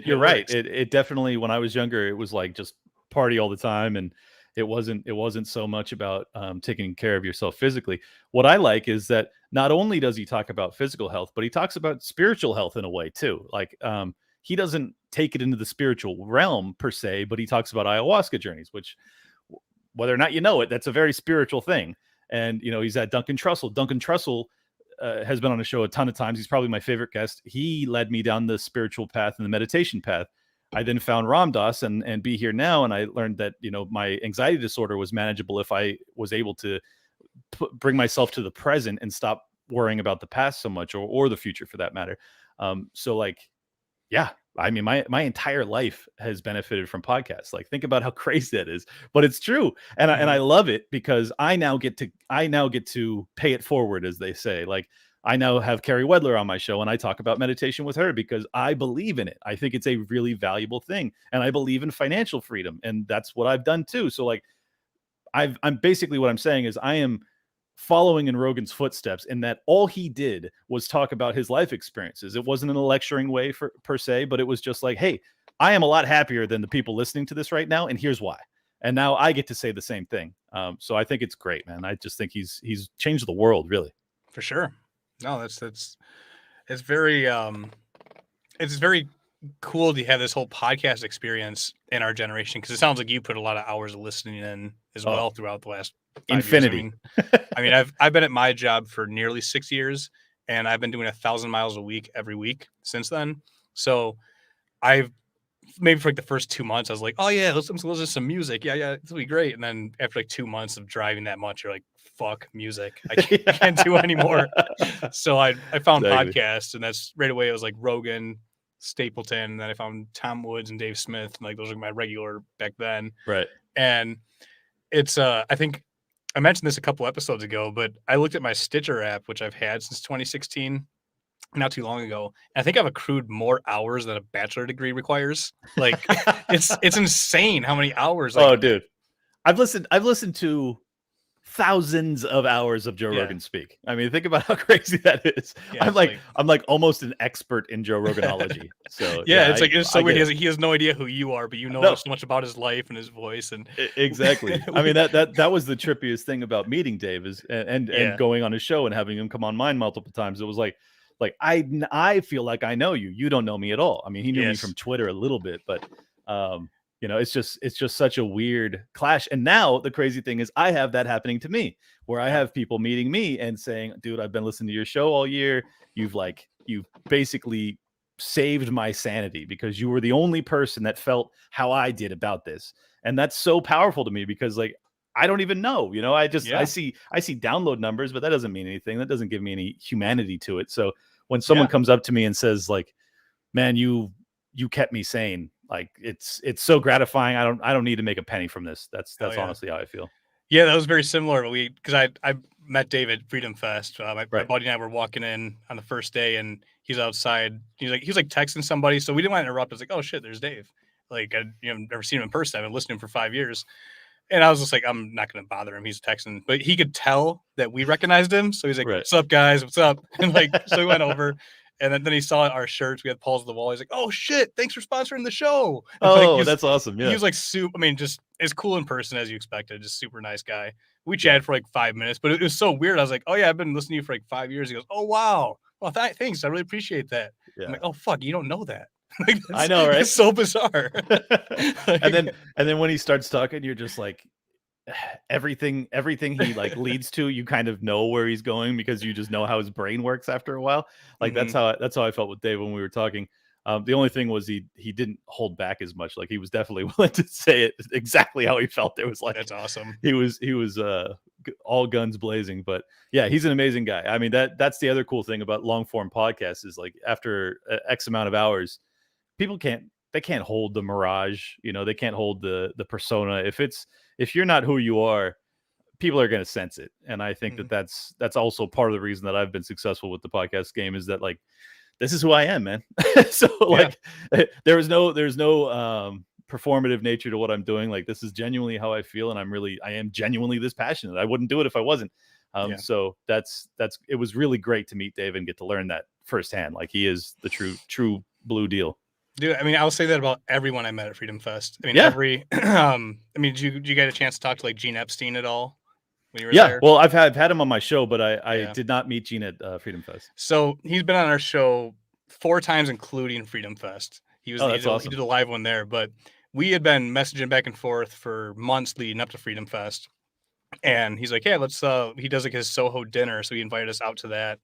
S2: you're right. It definitely, when I was younger, it was like just party all the time, and it wasn't so much about taking care of yourself physically. What I like is that not only does he talk about physical health, but he talks about spiritual health in a way too. Like, he doesn't take it into the spiritual realm per se, but he talks about ayahuasca journeys, which, whether or not you know it, that's a very spiritual thing. And he's at Duncan Trussell. Duncan Trussell has been on the show a ton of times. He's probably my favorite guest. He led me down the spiritual path and the meditation path. I then found Ram Dass and Be Here Now, and I learned that my anxiety disorder was manageable if I was able to bring myself to the present and stop worrying about the past so much, or the future for that matter. So, like, yeah, I mean, my entire life has benefited from podcasts. Like, think about how crazy that is, but it's true, and I love it because I now get to pay it forward, as they say. Like, I now have Carrie Wedler on my show, and I talk about meditation with her because I believe in it. I think it's a really valuable thing, and I believe in financial freedom, and that's what I've done too. So, like, I'm basically, what I'm saying is, I am following in Rogan's footsteps, in that all he did was talk about his life experiences. It wasn't in a lecturing way per se, but it was just like, hey, I am a lot happier than the people listening to this right now, and here's why. And now I get to say the same thing. So I think it's great, man. I just think he's changed the world, really.
S1: For sure. No, it's very cool to have this whole podcast experience in our generation, because it sounds like you put a lot of hours of listening in as well throughout the last 5
S2: infinity.
S1: Years. I mean, I've been at my job for nearly 6 years, and I've been doing 1,000 miles a week every week since then. So I've maybe for like the first 2 months, I was like, oh yeah, let's listen to some music. Yeah, it'll be great. And then after like 2 months of driving that much, you're like, fuck music. I can't do anymore. So I found podcasts, and that's right away. It was like Rogan, Stapleton, and then I found Tom Woods and Dave Smith, and like those are my regular back then.
S2: Right.
S1: And it's I think I mentioned this a couple episodes ago, but I looked at my Stitcher app, which I've had since 2016, not too long ago. And I think I've accrued more hours than a bachelor degree requires. Like, it's insane how many hours. Like,
S2: oh, dude, I've listened to thousands of hours of Joe
S1: Yeah.
S2: Rogan speak. I mean, think about how crazy that is.
S1: Yeah.
S2: I'm like almost an expert in Joe Roganology. So
S1: Yeah,
S2: yeah,
S1: it's like it's so
S2: I
S1: weird.
S2: get it.
S1: He has no idea who you are, but you know
S2: No,
S1: so much about his life and his voice, and
S2: exactly. I mean, that was the trippiest thing about meeting Dave is and
S1: yeah,
S2: going on his show and having him come on mine multiple times. It was like I feel like I know you. You don't know me at all. I mean, he knew me from
S1: yes,
S2: Twitter a little bit, but it's just such a weird clash. And now the crazy thing is I have that happening to me, where I
S1: yeah,
S2: have people meeting me and saying, "Dude, I've been listening to your show all year. You've basically saved my sanity because you were the only person that felt how I did about this." And that's so powerful to me because like I don't even know, I
S1: yeah,
S2: see download numbers, but that doesn't mean anything. That doesn't give me any humanity to it. So when someone
S1: yeah.
S2: comes up to me and says like, "Man, you kept me sane," like it's so gratifying. I don't need to make a penny from this.
S1: Hell
S2: That's
S1: yeah.
S2: honestly how I feel.
S1: Yeah, that was very similar. Because I met David Freedom Fest. My
S2: Right.
S1: buddy and I were walking in on the first day, and he's outside. He was like texting somebody, so we didn't want to interrupt. I was like, "Oh shit, there's Dave." Like I never seen him in person. I've been listening to him for 5 years, and I was just like, I'm not going to bother him. He's texting, but he could tell that we recognized him. So he's like,
S2: Right.
S1: "What's up, guys? What's up?" And like, so we went over, and then he saw our shirts. We had Paul's on the wall. He's like, "Oh shit, thanks for sponsoring the show." And like,
S2: Oh, that's awesome.
S1: he
S2: Yeah.
S1: was like super. I mean, just as cool in person as you expected. Just super nice guy. We
S2: Yeah.
S1: chatted for like 5 minutes, but it was so weird. I was like, "Oh yeah, I've been listening to you for like 5 years." He goes, "Oh wow, well thanks, I really appreciate that." I'm
S2: Yeah.
S1: like, "Oh fuck, you don't know that." Like
S2: I
S1: that's,
S2: know, right?
S1: that's so bizarre.
S2: and then
S1: Like,
S2: and then when he starts talking, you're just like everything he like leads to, you kind of know where he's going because you just know how his brain works after a while. Like
S1: mhm,
S2: that's how I felt with Dave when we were talking. The only thing was he didn't hold back as much. Like he was definitely willing to say it exactly how he felt. It was like
S1: that's awesome.
S2: he was all guns blazing. But yeah, he's an amazing guy. I mean that's the other cool thing about long form podcasts is like after X amount of hours, people can't hold the mirage, they can't hold the persona. If you're not who you are, people are going to sense it. And I think
S1: Mhm,
S2: that's also part of the reason that I've been successful with the podcast game is that like this is who I am, man. So
S1: yeah.
S2: like there's no performative nature to what I'm doing. Like this is genuinely how I feel, and I am genuinely this passionate. I wouldn't do it if I wasn't.
S1: Yeah.
S2: So that's it was really great to meet Dave and get to learn that firsthand. Like he is the true blue deal.
S1: Dude, I mean, I'll say that about everyone I met at Freedom Fest. I mean,
S2: Yeah.
S1: I mean, did you get a chance to talk to like Gene Epstein at all when you were
S2: Yeah,
S1: there?
S2: well, I've had him on my show, but I
S1: Yeah.
S2: did not meet Gene at Freedom Fest.
S1: So he's been on our show 4 times, including Freedom Fest.
S2: Oh,
S1: He
S2: that's
S1: did, he
S2: awesome.
S1: did a live one there, but we had been messaging back and forth for months leading up to Freedom Fest. And he's like, "Yeah, let's." He does like his Soho dinner, so he invited us out to that.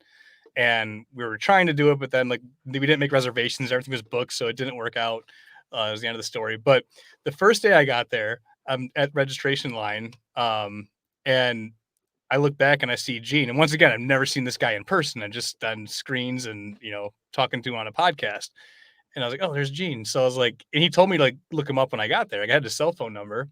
S1: And we were trying to do it, but then like we didn't make reservations. Everything was booked, so it didn't work out. It was the end of the story. But the first day I got there, I'm at registration line, and I look back and I see Gene. And once again, I've never seen this guy in person. I just on screens and talking to him on a podcast. And I was like, "Oh, there's Gene." So I was like, and he told me to like look him up when I got there. Like, I had his cell phone number,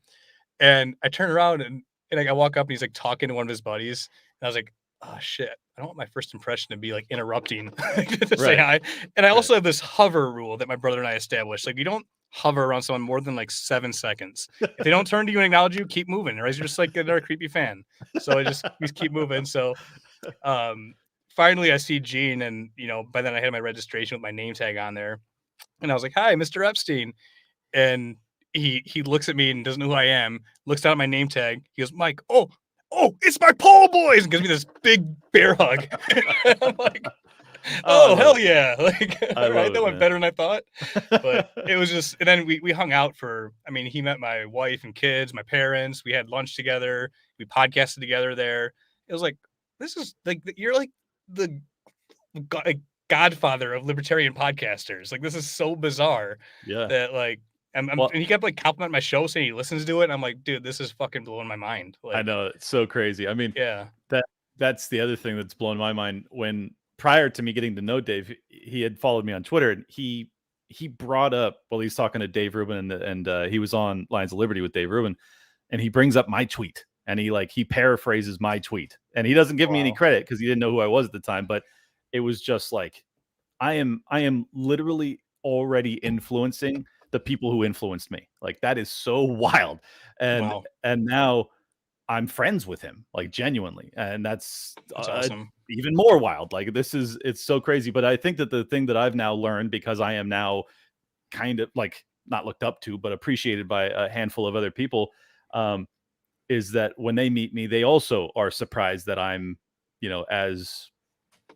S1: and I turn around and like I walk up and he's like talking to one of his buddies. And I was like, "Oh shit. I don't want my first impression to be like interrupting to say
S2: Right,
S1: hi." And I
S2: right.
S1: also have this hover rule that my brother and I established. Like you don't hover around someone more than like 7 seconds. If they don't turn to you and acknowledge you, keep moving, or else you're just like another creepy fan. So I just keep moving. So um finally I see Gene, and by then I had my registration with my name tag on there. And I was like, "Hi, Mr. Epstein." And he looks at me and doesn't know who I am, looks down at my name tag. He goes, "Mike, oh, it's my Paul boys," and gives me this big bear hug. I'm like,
S2: Oh, I
S1: "Oh,
S2: love
S1: hell
S2: it.
S1: yeah." Like,
S2: I
S1: all right,
S2: love
S1: that
S2: it,
S1: went
S2: man.
S1: better than I thought. But it was just, and then we hung out for, I mean, he met my wife and kids, my parents. We had lunch together. We podcasted together there. It was like, this is like, you're like the like godfather of libertarian podcasters. Like, this is so bizarre
S2: Yeah.
S1: that like,
S2: Well,
S1: and he kept like complimenting my show, saying he listens to it. And I'm like, dude, this is fucking blowing my mind.
S2: I
S1: Like,
S2: know, it's so crazy. I mean,
S1: yeah,
S2: that that's the other thing that's blown my mind. When prior to me getting to know Dave, he had followed me on Twitter, and he brought up, well, he's talking to Dave Rubin, and he was on Lions of Liberty with Dave Rubin, and he brings up my tweet, and he paraphrases my tweet, and he doesn't give me any
S1: wow,
S2: credit because he didn't know who I was at the time, but it was just like I am literally already influencing the people who influenced me. Like that is so wild. And
S1: wow,
S2: and now I'm friends with him, like genuinely, and that's
S1: awesome.
S2: even more wild. Like it's so crazy. But I think that the thing that I've now learned, because I am now kind of like not looked up to, but appreciated by a handful of other people, um, is that when they meet me, they also are surprised that I'm, as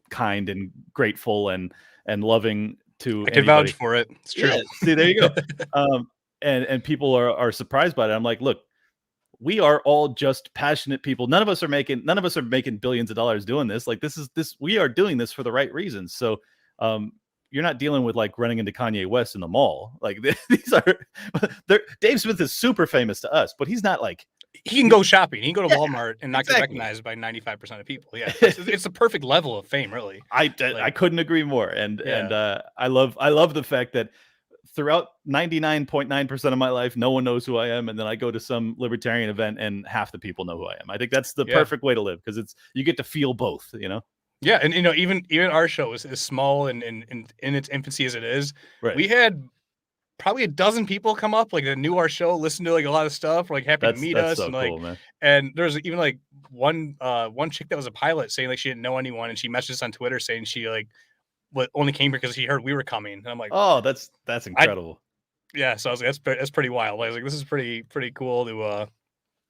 S2: kind and grateful and loving to
S1: I can vouch
S2: anybody.
S1: for it. It's true.
S2: Yeah, see, there you go. And people are surprised by it. I'm like, look, we are all just passionate people. None of us are making billions of dollars doing this. Like this we are doing this for the right reasons. So you're not dealing with like running into Kanye West in the mall. Like these are Dave Smith is super famous to us, but he's not like
S1: he can go shopping. He can go to Walmart and not get
S2: exactly.
S1: recognized by 95% of people. Yeah, it's the perfect level of fame, really.
S2: I couldn't agree more. And I love the fact that throughout 99.9% of my life, no one knows who I am, and then I go to some libertarian event and half the people know who I am. I think that's the perfect way to live, because you get to feel both.
S1: Yeah, and even our show is as small and in its infancy as it is.
S2: Right.
S1: We had probably a dozen people come up like that knew our show, listen to like a lot of stuff, like happy to meet us,
S2: so
S1: and like
S2: cool, man.
S1: And there's even like one chick that was a pilot saying like she didn't know anyone, and she messaged us on Twitter saying she like only came here because she heard we were coming. And I'm like,
S2: oh, that's incredible.
S1: Yeah, so I was like, that's pretty wild. I was like, this is pretty cool to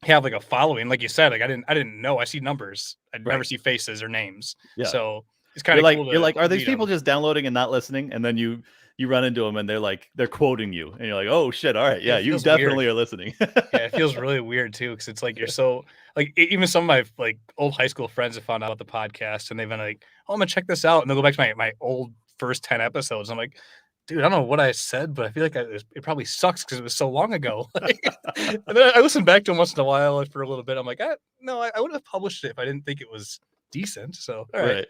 S1: have like a following. Like you said, like I didn't know. I see numbers. I'd never see faces or names.
S2: Yeah.
S1: So it's kind of cool.
S2: You're like, are these people just downloading and not listening? And then you run into them and they're quoting you, and you're like, oh shit, all right, yeah, you definitely are listening.
S1: Yeah, it feels really weird too, because it's like you're so like even some of my like old high school friends have found out about the podcast, and they've been like, oh, I'm gonna check this out, and they'll go back to my old first 10 episodes. I'm like, dude, I don't know what I said, but I feel like it probably sucks because it was so long ago. And then I listen back to them once in a while for a little bit. I'm like, no, I would have published it if I didn't think it was decent. So, all right.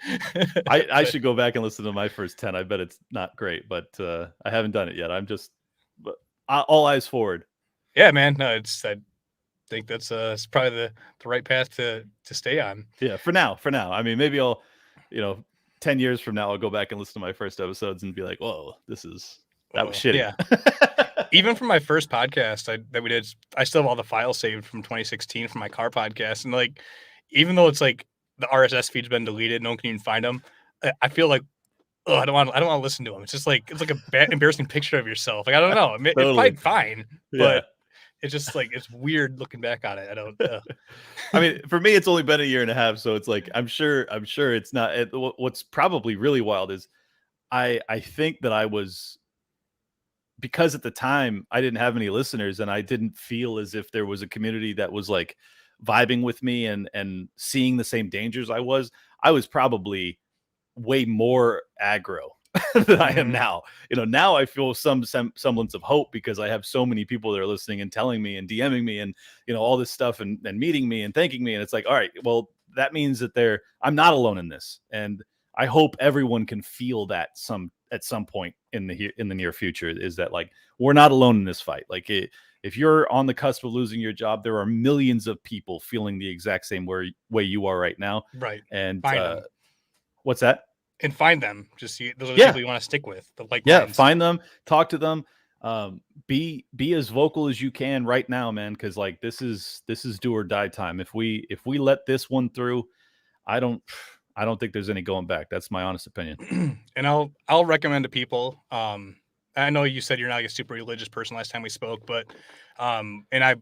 S2: I should go back and listen to my first 10. I bet it's not great, but I haven't done it yet. I'm just all eyes forward.
S1: Yeah, man. No, I think that's it's probably the right path to stay on.
S2: Yeah, for now. I mean, maybe I'll, 10 years from now, I'll go back and listen to my first episodes and be like, whoa, that was shitty.
S1: Yeah. Even from my first podcast that we did, I still have all the files saved from 2016 from my car podcast. And like, even though it's like the RSS feed's been deleted, no one can even find them, I feel like, oh, I don't want to listen to them. It's just like, it's like a bad, embarrassing picture of yourself. Like, I don't know. It's probably fine, but it's just like, it's weird looking back on it. I don't
S2: I mean, for me, it's only been a year and a half. So it's like, I'm sure it's not. What's probably really wild is I think that I was, because at the time I didn't have any listeners and I didn't feel as if there was a community that was like vibing with me and seeing the same dangers I was probably way more aggro than I am now. Now I feel some semblance of hope because I have so many people that are listening and telling me and DMing me and, all this stuff and meeting me and thanking me. And it's like, all right, well, that means that I'm not alone in this. And I hope everyone can feel that at some point in the near future, is that like, we're not alone in this fight. Like if you're on the cusp of losing your job, there are millions of people feeling the exact same way you are right now.
S1: Right.
S2: And what's that?
S1: And find them. Just those are the people you want to stick with.
S2: Find them, talk to them. Be as vocal as you can right now, man, because like this is do or die time. If we let this one through, I don't think there's any going back. That's my honest opinion.
S1: And I'll recommend to people. I know you said you're not like a super religious person last time we spoke, but and I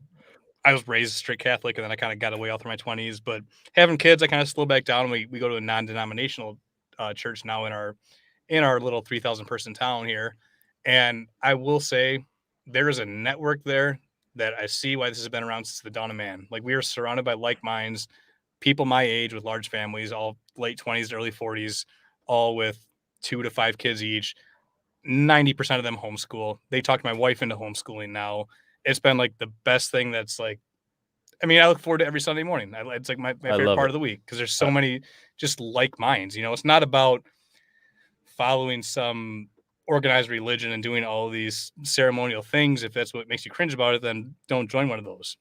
S1: was raised strict Catholic, and then I kind of got away all through my 20s. But having kids, I kind of slowed back down. We go to a non-denominational church now in our little 3,000 person town here, and I will say there is a network there that I see why this has been around since the dawn of man. Like, we are surrounded by like minds, people my age with large families, all late 20s to early 40s, all with 2 to 5 kids each. 90% of them homeschool. They talked my wife into homeschooling now. It's been like the best thing. That's like, I mean, I look forward to every Sunday morning. It's like my favorite part of the week because there's so many just like minds. It's not about following some organized religion and doing all these ceremonial things. If that's what makes you cringe about it, then don't join one of those.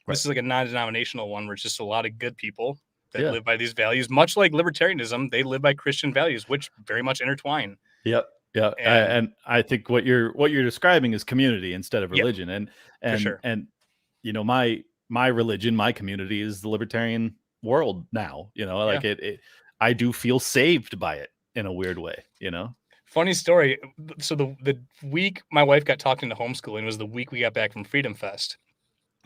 S1: Right. This is like a non-denominational one where it's just a lot of good people that live by these values, much like libertarianism. They live by Christian values, which very much intertwine.
S2: Yep. Yeah. And I think what you're describing is community instead of religion. And
S1: for sure.
S2: And my religion, my community is the libertarian world now. Like I do feel saved by it in a weird way.
S1: Funny story. So the week my wife got talked into homeschooling was the week we got back from Freedom Fest.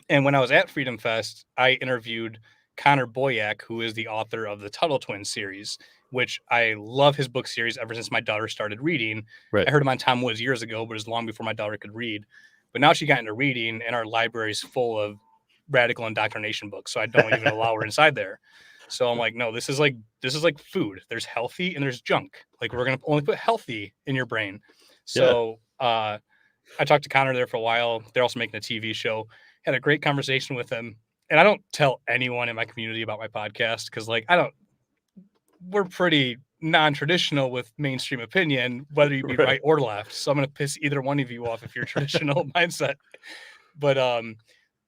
S1: And when I was at Freedom Fest, I interviewed Connor Boyack, who is the author of the Tuttle Twins series, which I love his book series ever since my daughter started reading.
S2: Right.
S1: I heard him on Tom Woods years ago, but it was long before my daughter could read. But now she got into reading, and our library is full of radical indoctrination books, so I don't even allow her inside there. So I'm like, no, this is like food. There's healthy and there's junk. Like, we're gonna only put healthy in your brain. So I talked to Connor there for a while. They're also making a TV show. Had a great conversation with him. And I don't tell anyone in my community about my podcast because, like, we're pretty non-traditional with mainstream opinion, whether you be right or left. So I'm going to piss either one of you off if you're traditional mindset. But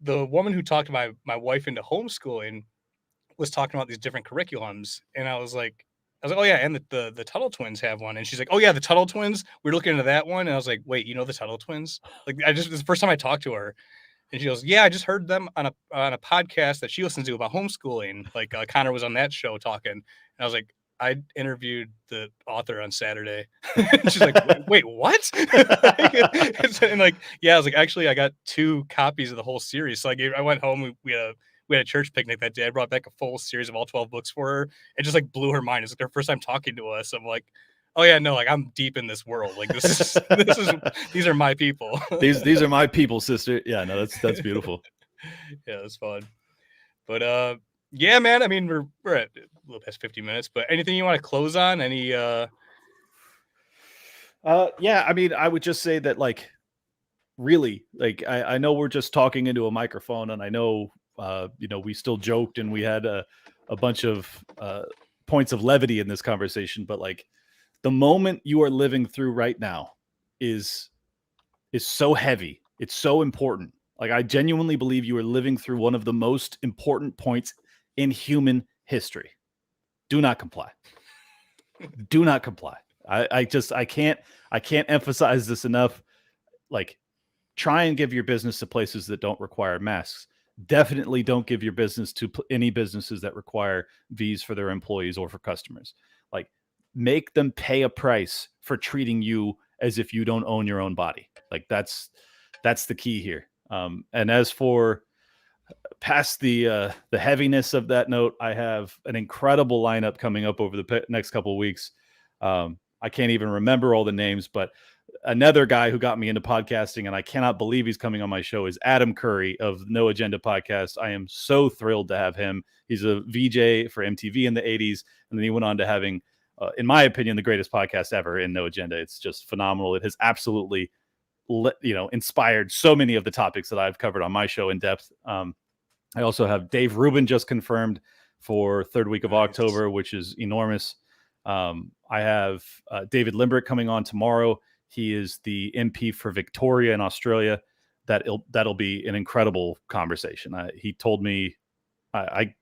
S1: the woman who talked my wife into homeschooling was talking about these different curriculums. And I was like, oh yeah, and the Tuttle Twins have one. And she's like, oh yeah, the Tuttle Twins. We're looking into that one. And I was like, wait, you know the Tuttle Twins? Like, this is the first time I talked to her. And she goes, yeah, I just heard them on a podcast that she listens to about homeschooling. Like, Connor was on that show talking. And I was like, I interviewed the author on Saturday. She's like, wait, what? And like, yeah, I was like, actually, I got 2 copies of the whole series. So I went home. We had a church picnic that day. I brought back a full series of all 12 books for her. It just like blew her mind. It's like their first time talking to us. I'm like, oh yeah, no, like I'm deep in this world. Like these are my people.
S2: these are my people, sister. Yeah, no, that's beautiful.
S1: Yeah, that's fun. But yeah, man. I mean, we're at a little past 50 minutes. But anything you want to close on? Any?
S2: Yeah, I mean, I would just say that, like, really, like, I know we're just talking into a microphone, and I know, we still joked and we had a bunch of points of levity in this conversation, but like, the moment you are living through right now is so heavy. It's so important. Like, I genuinely believe you are living through one of the most important points in human history. Do not comply. Do not comply. I can't emphasize this enough. Like, try and give your business to places that don't require masks. Definitely don't give your business to any businesses that require V's for their employees or for customers. Like, make them pay a price for treating you as if you don't own your own body. Like, that's the key here. And as for past the heaviness of that note, I have an incredible lineup coming up over the next couple of weeks. I can't even remember all the names, but another guy who got me into podcasting, and I cannot believe he's coming on my show, is Adam Curry of No Agenda Podcast. I am so thrilled to have him. He's a VJ for MTV in the 80s, and then he went on to having, in my opinion, the greatest podcast ever in No Agenda. It's just phenomenal. It has absolutely, inspired so many of the topics that I've covered on my show in depth. I also have Dave Rubin just confirmed for third week of October, which is enormous. I have David Limbrick coming on tomorrow. He is the MP for Victoria in Australia. That'll be an incredible conversation. He told me, I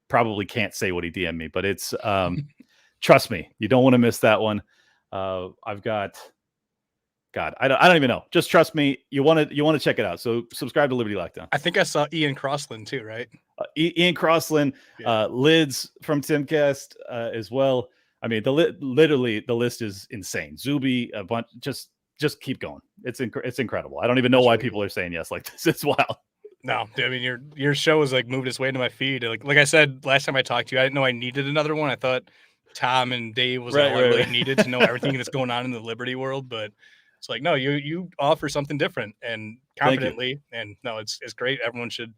S2: probably can't say what he DM'd me, but it's trust me, you don't want to miss that one. I've got, God, I don't even know. Just trust me. You want to check it out. So subscribe to Liberty Lockdown.
S1: I think I saw Ian Crossland too, right?
S2: Ian Crossland, Lids from Timcast as well. I mean, literally the list is insane. Zuby, a bunch. Just keep going. It's incredible. I don't even know why people are saying yes like this. It's wild.
S1: No, I mean your show has like moved its way into my feed. Like I said last time I talked to you, I didn't know I needed another one. I thought Tom and Dave was all I really needed to know everything that's going on in the Liberty world, but it's like, no, you offer something different and confidently, and no, it's great. Everyone should,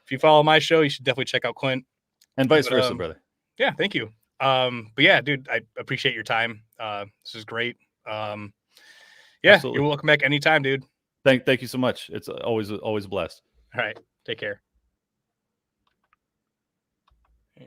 S1: if you follow my show, you should definitely check out Clint,
S2: and vice versa, brother.
S1: Yeah, thank you. But yeah, dude, I appreciate your time. This is great. Yeah, absolutely. You're welcome back anytime, dude.
S2: Thank you so much. It's always a blast.
S1: All right, take care.